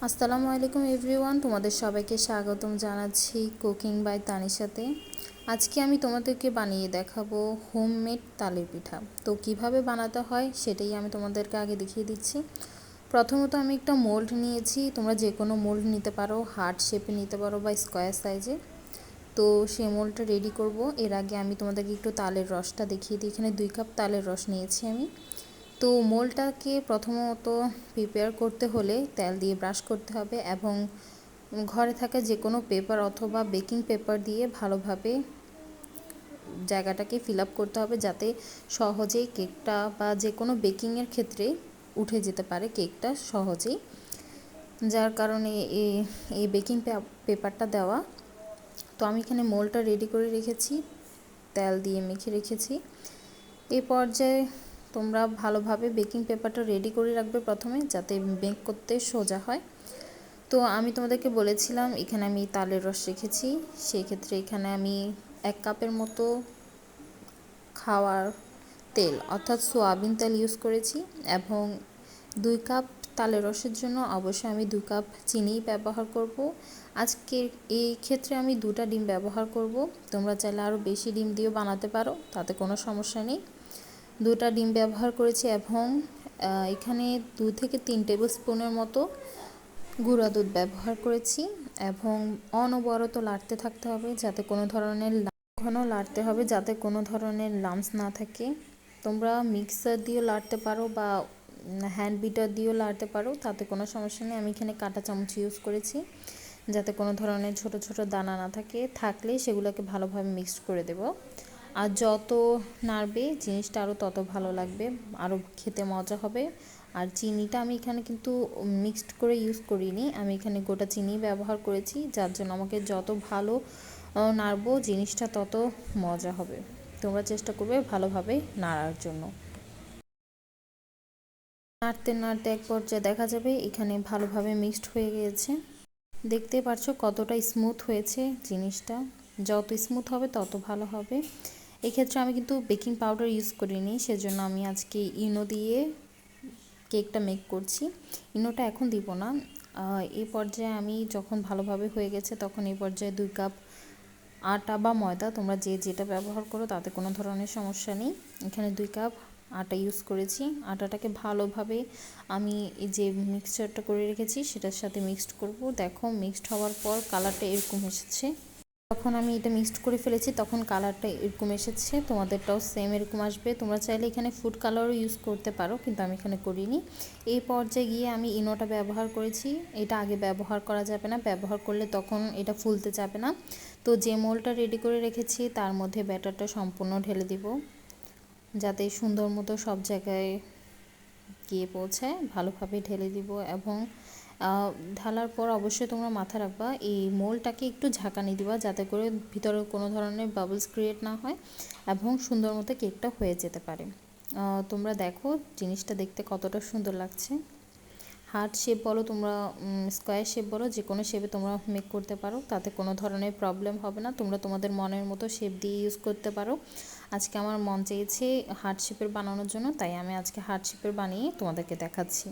আসসালামু আলাইকুম এভরিওয়ান, তোমাদের সবাইকে স্বাগতম জানাচ্ছি কুকিং বাই তানিশাতে। আজকে আমি তোমাদেরকে বানিয়ে দেখাবো হোমমেড তালের পিঠা। তো কিভাবে বানাতে হয় সেটাই আমি তোমাদেরকে আগে দেখিয়ে দিচ্ছি। প্রথমত আমি একটা মোল্ড নিয়েছি, তোমরা যে কোনো মোল্ড নিতে পারো, হার্ট শেপে নিতে পারো বা স্কোয়ার সাইজে। তো সেই মোল্ডটা রেডি করব। এর আগে আমি তোমাদেরকে একটু তালের রসটা দেখিয়ে দিই। এখানে 2 কাপ তালের রস নিয়েছি আমি। তো মোলটাকে প্রথমত প্রিপেয়ার করতে হলে তেল দিয়ে ব্রাশ করতে হবে এবং ঘরে থাকা যে কোনো পেপার অথবা বেকিং পেপার দিয়ে ভালোভাবে জায়গাটাকে ফিল আপ করতে হবে, যাতে সহজেই কেকটা বা যে কোনো বেকিংয়ের ক্ষেত্রে উঠে যেতে পারে কেকটা সহজেই। যার কারণে এই বেকিং পেপারটা দেওয়া। তো আমি এখানে মোলটা রেডি করে রেখেছি, তেল দিয়ে মেখে রেখেছি। এই পর্যায়ে তোমরা ভালোভাবে বেকিং পেপারটা রেডি করে রাখবে প্রথমে, যাতে বেক করতে সোজা হয়। তো আমি তোমাদেরকে বলেছিলাম এখানে আমি তালের রস রেখেছি, সেই ক্ষেত্রে এখানে আমি 1 কাপের মতো খাওয়ার তেল অর্থাৎ সোয়াবিন তেল ইউজ করেছি এবং 2 কাপ তালের রসের জন্য অবশ্যই আমি 2 কাপ চিনি ব্যবহার করব। আজকে এই ক্ষেত্রে আমি 2টা ডিম ব্যবহার করব। তোমরা চাইলে আরও বেশি ডিম দিয়েও বানাতে পারো, তাতে কোনো সমস্যা নেই। 2টা ডিম ব্যবহার করেছি এবং এখানে 2 থেকে 3 টেবিল স্পুনের মতো গুঁড়া দুধ ব্যবহার করেছি এবং অনবরত লাড়তে থাকতে হবে, যাতে কোনো ধরনের ঘন লাড়তে হবে যাতে কোনো ধরনের লাম্পস না থাকে। তোমরা মিক্সার দিয়েও লাড়তে পারো বা হ্যান্ড বিটার দিয়েও লাড়তে পারো, তাতে কোনো সমস্যা নেই। আমি এখানে কাঁটা চামচ ইউজ করেছি, যাতে কোনো ধরনের ছোট ছোট দানা না থাকে, থাকলে সেগুলোকে ভালোভাবে মিক্সড করে দেব। আর যত নাড়বে জিনিসটা আরও তত ভালো লাগবে, আরও খেতে মজা হবে। আর চিনিটা আমি এখানে কিন্তু মিক্সড করে ইউজ করিনি, আমি এখানে গোটা চিনি ব্যবহার করেছি, যার জন্য আমাকে যত ভালো নাড়বো জিনিসটা তত মজা হবে। তোমরা চেষ্টা করবে ভালোভাবে নাড়ার জন্য। নাড়তে নাড়তে এক পর্যায়ে দেখা যাবে এখানে ভালোভাবে মিক্সড হয়ে গিয়েছে। দেখতে পাচ্ছ কতটা স্মুথ হয়েছে জিনিসটা, যত স্মুথ হবে তত ভালো হবে। এক্ষেত্রে আমি কিন্তু বেকিং পাউডার ইউজ করিনি, সেজন্য আমি আজকে ইনো দিয়ে কেকটা মেক করছি। ইনোটা এখন দিব না। এই পর্যায়ে আমি যখন ভালোভাবে হয়ে গেছে তখন এই পর্যায়ে 2 কাপ আটা বা ময়দা, তোমরা যে যেটা ব্যবহার করো তাতে কোনো ধরনের সমস্যা নেই। এখানে 2 কাপ আটা ইউজ করেছি। আটাটাকে ভালোভাবে আমি এই যে মিক্সচারটা করে রেখেছি সেটার সাথে মিক্সড করব। দেখো মিক্সড হওয়ার পর কালারটা এরকম এসেছে। যখন আমি এটা মিক্সড করে ফেলেছি তখন কালারটা এরকম এসেছে, তোমাদেরটাও সেম এরকম আসবে। তোমরা চাইলে এখানে ফুড কালারও ইউজ করতে পারো, কিন্তু আমি এখানে করিনি। এই পর্যায়ে গিয়ে আমি ইনোটা ব্যবহার করেছি। এটা আগে ব্যবহার করা যাবে না, ব্যবহার করলে তখন এটা ফুলতে যাবে না। তো যে মোলটা রেডি করে রেখেছি তার মধ্যে ব্যাটারটা সম্পূর্ণ ঢেলে দিব, যাতে সুন্দর মতো সব জায়গায় গিয়ে পৌঁছায়। ভালোভাবে ঢেলে দিব এবং ঢালার পর অবশ্যই তোমরা মাথায় রাখবা এই মোলটাকে একটু ঝাঁকানি দিবা, যাতে করে ভিতরে কোনো ধরনের বাবলস ক্রিয়েট না হয় এবং সুন্দর মতো কেকটা হয়ে যেতে পারে। তোমরা দেখো জিনিসটা দেখতে কতটা সুন্দর লাগছে। হার্ট শেপ বলো তোমরা, স্কোয়ার শেপ বলো, যে কোনো শেপে তোমরা মেক করতে পারো, তাতে কোনো ধরনের প্রবলেম হবে না। তোমরা তোমাদের মনের মতো শেপ দিয়ে ইউজ করতে পারো। আজকে আমার মন চেয়েছে হার্ট শেপের বানানোর জন্য, তাই আমি আজকে হার্ট শেপের বানিয়ে তোমাদেরকে দেখাচ্ছি।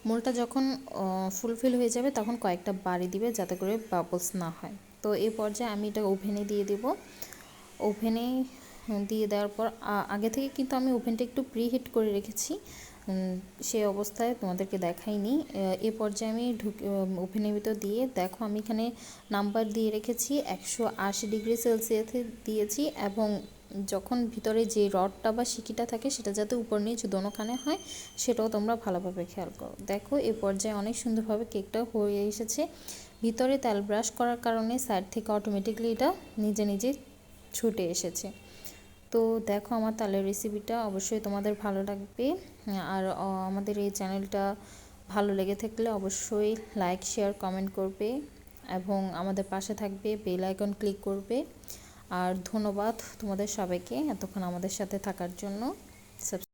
মোলটা যখন ফুলফিল হয়ে যাবে তখন কয়েকটা বাড়ি দিবে, যাতে করে বাবলস না হয়। তো এই পর্যায়ে আমি এটা ওভেনে দিয়ে দেব। ওভেনে দিয়ে দেওয়ার পর আগে থেকে কিন্তু আমি ওভেনটা একটু প্রিহিট করে রেখেছি, সেই অবস্থায় তোমাদেরকে দেখাইনি। এ পর্যায়ে আমি ওভেনের ভিতর দিয়ে দেখো আমি এখানে নাম্বার দিয়ে রেখেছি 180 ডিগ্রি সেলসিয়াসে দিয়েছি, এবং যখন ভিতরে যে রডটা বা সিকিটা থাকে সেটা যাতে উপর নিচ দোনোখানে হয় সেটাও তোমরা ভালোভাবে খেয়াল করো। দেখো এই পর্যায়ে অনেক সুন্দরভাবে কেকটা হয়ে এসেছে। ভিতরে তেল ব্রাশ করার কারণে সাইড থেকে অটোমেটিকলি এটা নিজে নিজে ছুটে এসেছে। তো দেখো আমার তালের রেসিপিটা অবশ্যই তোমাদের ভালো লাগবে। আর আমাদের এই চ্যানেলটা ভালো লেগে থাকলে অবশ্যই লাইক শেয়ার কমেন্ট করবে এবং আমাদের পাশে থাকবে, বেল আইকন ক্লিক করবে। আর ধন্যবাদ তোমাদের সবাইকে এতক্ষণ আমাদের সাথে থাকার জন্য।